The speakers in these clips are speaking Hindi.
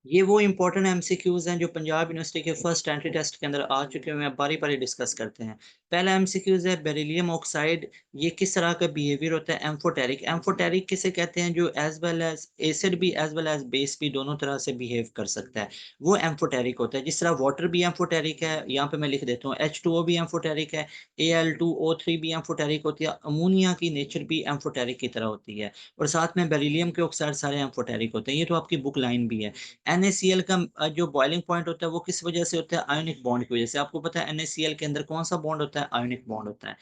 ये वो इंपॉर्टेंट एमसीक्यूज हैं जो पंजाब यूनिवर्सिटी के फर्स्ट एंट्री टेस्ट के अंदर आ चुके हुए हैं, बारी बारी डिस्कस करते हैं। पहला एमसीक्यूज है बेरिलियम ऑक्साइड, ये किस तरह का बिहेवियर होता है एम्फोटेरिक। एम्फोटेरिक किसे कहते हैं, जो एज वेल एज एसिड भी एज वेल एज बेस भी दोनों तरह से बिहेव कर सकता है, वो एम्फोटेरिक होता है। जिस तरह वाटर भी एम्फोटेरिक है, यहाँ पे मैं लिख देता हूँ H2O भी एम्फोटेरिक है, Al2O3 भी एम्फोटेरिक होती है, अमोनिया की नेचर भी एम्फोटेरिक की तरह होती है, और साथ में बेरिलियम के ऑक्साइड सारे एम्फोटेरिक होते हैं। ये तो आपकी बुक लाइन भी है। NaCl का जो बॉइलिंग पॉइंट होता है वो किस वजह से होता है, आयोनिक बॉन्ड की वजह से। आपको पता है NaCl के अंदर कौन सा बॉन्ड होता है, आयोनिक बॉन्ड होता है।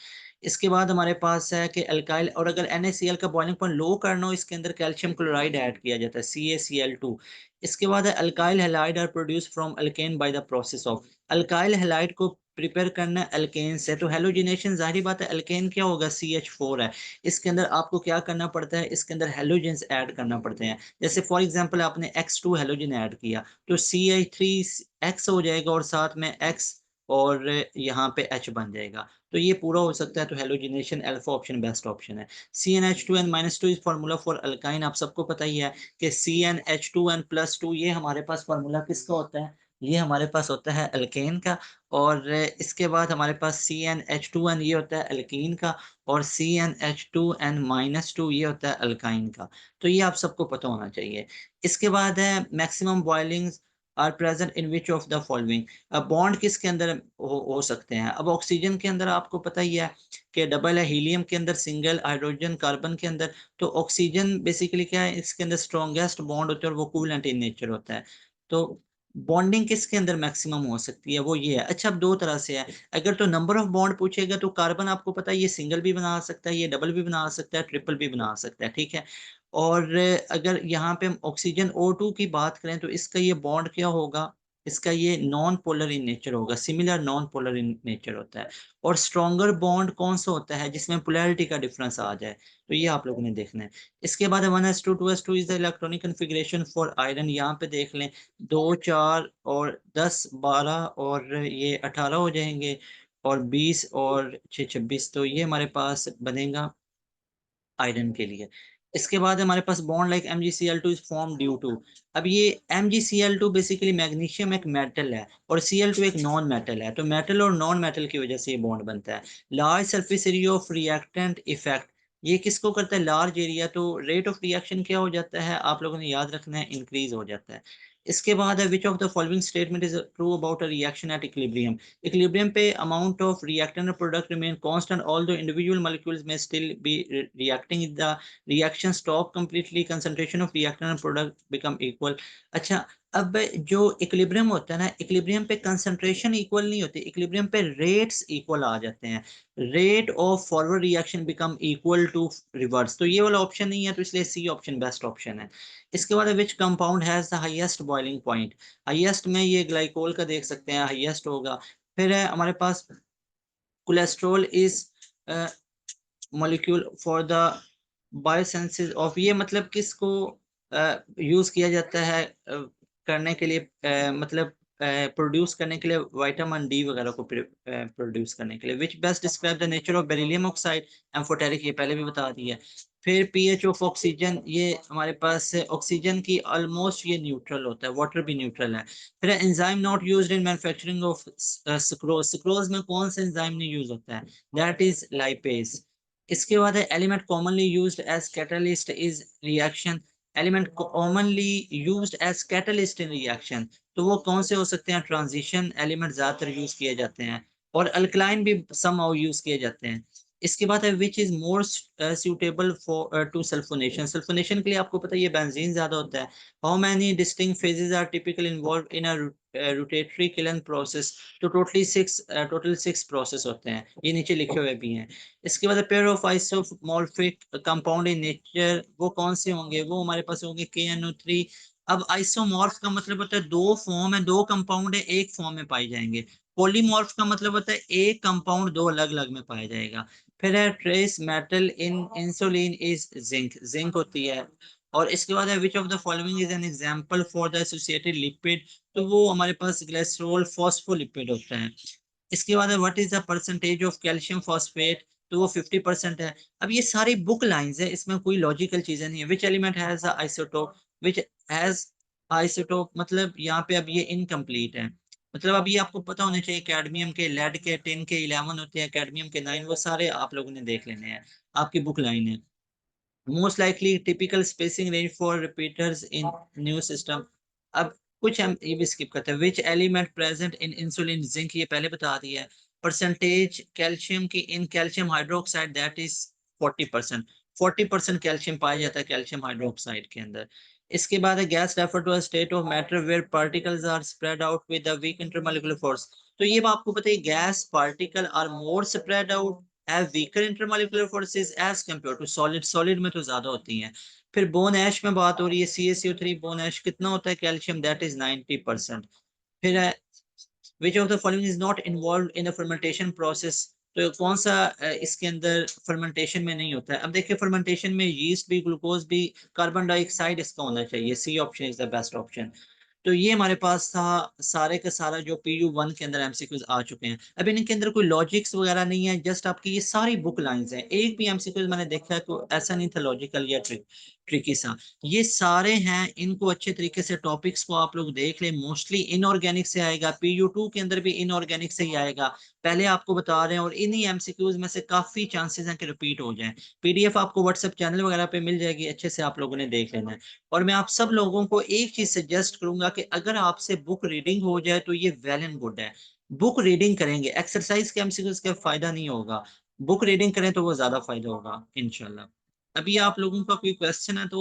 इसके बाद हमारे पास है कि अल्काइल, और अगर NaCl का बॉइलिंग पॉइंट लो करना हो, इसके अंदर कैल्शियम क्लोराइड ऐड किया जाता है CaCl2। इसके बाद है alkyl halide are produce from alkane by the process of. Alkyl halide को प्रिपेयर करना है अल्केन से, तो हेलोजिनेशन जाहिर बात है अल्केन क्या होगा, CH4 है। इसके अंदर आपको क्या करना पड़ता है, इसके अंदर हेलोजेंस ऐड करना पड़ते हैं। जैसे फॉर एग्जांपल आपने X2 हेलोजन ऐड किया तो CH3X हो जाएगा, और साथ में X और यहाँ पे H बन जाएगा। तो ये पूरा हो सकता है, तो halogenation alpha option best option है। CnH2n-2 is formula for alkyne, आप सबको पता ही है कि CnH2n+2 ये हमारे पास फार्मूला किसका होता है, ये हमारे पास होता है अल्केन का। और इसके बाद हमारे पास CnH2n ये होता है अल्कीन का, और CnH2n-2 ये होता है अल्काइन का। तो ये आप सबको पता होना चाहिए। इसके बाद है maximum boilings are present in which of the following. अब बॉन्ड किसके अंदर हो सकते हैं, अब ऑक्सीजन के अंदर आपको पता ही है कि डबल है, हीलियम के अंदर सिंगल, हाइड्रोजन कार्बन के अंदर। तो ऑक्सीजन बेसिकली क्या है, इसके अंदर स्ट्रॉन्गेस्ट बॉन्ड होता है और वो कोवैलेंट इन नेचर होता है। तो बॉन्डिंग किसके अंदर मैक्सिमम हो सकती है, वो ये है। अच्छा, अब दो तरह से है। अगर तो नंबर ऑफ बॉन्ड पूछेगा तो कार्बन आपको पता है ये सिंगल भी बना सकता है, ये डबल भी बना सकता है, ट्रिपल भी बना सकता है, ठीक है। और अगर यहाँ पे हम ऑक्सीजन O2 की बात करें तो इसका ये बॉन्ड क्या होगा, इसका ये नॉन पोलर इन नेचर होगा, similar non polar in nature होता है। और स्ट्रॉन्गर बॉन्ड कौन सा होता है जिसमें पोलैरिटी का डिफरेंस आ जाए, तो ये आप लोगों ने देखना है। इसके बाद 1s2 2s2 is the electronic configuration for iron, यहाँ पे देख लें 2 4 और 10 12 और ये 18 हो जाएंगे, और 20 और 6 26, तो ये हमारे पास बनेगा आयरन के लिए। इसके बाद हमारे पास bond like MgCl2 is form due to. अब ये MgCl2 बेसिकली मैग्नीशियम एक मेटल है और Cl2 एक नॉन मेटल है, तो मेटल और नॉन मेटल की वजह से ये बॉन्ड बनता है। Large surface area of reactant effect, ये किसको करता है, लार्ज एरिया, तो रेट ऑफ रिएक्शन क्या हो जाता है, आप लोगों ने याद रखना है, इंक्रीज हो जाता है। इसके बाद है which of the following statement is true about a reaction at equilibrium. Equilibrium पे amount of reactant product remain constant although individual molecules may still be reacting, the reaction stop completely, concentration of reactant and product become equal. अच्छा, अब जो इक्विलिब्रियम होता है ना, इक्विलिब्रियम पे कंसंट्रेशन इक्वल नहीं होती, इक्विलिब्रियम पे रेट्स इक्वल आ जाते हैं। Rate of forward reaction become equal to reverse, तो ये वाला ऑप्शन नहीं है, तो इसलिए सी ऑप्शन बेस्ट ऑप्शन है। इसके बाद which compound has the highest boiling point, highest में ये ग्लाइकोल का देख सकते हैं, हाईएस्ट होगा। फिर है हमारे पास cholesterol is molecule for the biosynthesis of, ये मतलब किसको यूज किया जाता है करने के लिए, मतलब प्रोड्यूस करने के लिए विटामिन डी वगैरह को प्रोड्यूस करने के लिए। विच best describe the nature of beryllium oxide, amphoteric, ये पहले भी बता दिया। फिर पीएच ऑफ ऑक्सीजन, ये हमारे पास ऑक्सीजन की ऑलमोस्ट ये न्यूट्रल होता है, वाटर भी न्यूट्रल है। फिर enzyme not used in manufacturing of sucrose, sucrose में कौन सा एंजाइम नहीं यूज होता है, दैट इज लाइपेज। इसके बाद है element commonly used as catalyst is reaction, element commonly used as catalyst in reaction, तो वो कौन से हो सकते हैं, ट्रांजिशन एलिमेंट ज्यादातर यूज किए जाते हैं, और अल्कलाइन भी समहाउ यूज किए जाते हैं। इसके बाद है which is more suitable for to sulphonation, sulphonation के लिए आपको पता है ये बेंजीन ज्यादा होता है। How many distinct phases are typical involve in a rotatory kiln process, तो टोटल सिक्स प्रोसेस होते हैं, ये नीचे लिखे हुए भी हैं। इसके बाद pair of isomorphic compound in nature, वो कौन से होंगे, वो हमारे पास होंगे KNO3। अब आइसोमॉर्फ का मतलब होता है दो फॉर्म है, दो कंपाउंड है एक फॉर्म में पाए जाएंगे। पॉलीमॉर्फ का मतलब होता है एक कंपाउंड दो अलग अलग में पाया जाएगा। फिर है trace metal in insulin is zinc, zinc होती है। और इसके बाद है which of the following is an example for the associated lipid, तो वो हमारे पास ग्लिसरॉल फॉस्फोलिपिड होता है। इसके बाद है what is the percentage of calcium phosphate, तो वो 50% है। अब ये सारी बुक लाइंस है, इसमें कोई लॉजिकल चीजें नहीं है। Which element has the isotope, which has isotope मतलब यहाँ पे अब ये इनकम्प्लीट है। मतलब अब ये आपको पता होना चाहिए कैडमियम के, लेड के, टिन के 11 होते हैं, कैडमियम के 9, वो सारे आप लोगों ने देख लेने हैं। आपकी बुक लाइन है। Most likely typical spacing range for repeaters in new system. अब कुछ हम ये भी स्किप करते हैं। Which element present in insulin, zinc, ये पहले बता दिया है। परसेंटेज कैल्शियम की in calcium hydroxide that is 40%। 40% calcium पाया जाता है कैल्शियम हाइड्रोक्साइड के अंदर। इसके बाद है gas refer to a state of matter where particles are spread out with a weak intermolecular force. तो ये बात आपको पता है, gas particle are more spread out, have weaker intermolecular forces as compared to solid। solid में तो ज्यादा होती हैं। फिर बोन ऐश में बात हो रही है, CaCO3 बोन ऐश कितना होता है कैल्शियम, दैट इज 90%। फिर है which of the following is not involve in the fermentation process. तो कौन सा इसके अंदर फर्मेंटेशन में नहीं होता है। अब देखिए फर्मेंटेशन में यीस्ट भी, ग्लूकोज भी, कार्बन डाइऑक्साइड इसका होना चाहिए। C option is the best option. तो ये हमारे पास था सारे का सारा जो PU1 के अंदर एमसीक्यूज आ चुके हैं। अब इनके अंदर कोई लॉजिक्स वगैरह नहीं है, जस्ट आपकी ये सारी बुक लाइंस हैं। एक भी एमसीक्यूज मैंने देखा है तो ऐसा नहीं था लॉजिकल या ट्रिकी सा। ये सारे हैं, इनको अच्छे तरीके से टॉपिक्स को आप लोग देख लें। मोस्टली इनऑर्गेनिक से आएगा, PU2 के अंदर भी इनऑर्गेनिक से ही आएगा। पहले आपको बता रहे हैं, और इन्हीं एमसीक्यूज में से काफी चांसेस हैं कि रिपीट हो जाएं। PDF आपको व्हाट्सएप चैनल वगैरह पे मिल जाएगी, अच्छे से आप लोगों ने देख लेना है। और मैं आप सब लोगों को एक चीज सजेस्ट करूंगा कि अगर आपसे बुक रीडिंग हो जाए तो ये वेल एंड गुड है। बुक रीडिंग करेंगे, एक्सरसाइज के एमसीक्यूज का फायदा नहीं होगा। बुक रीडिंग करें तो वो ज्यादा फायदा होगा इंशाल्लाह। अभी आप लोगों का कोई क्वेश्चन है तो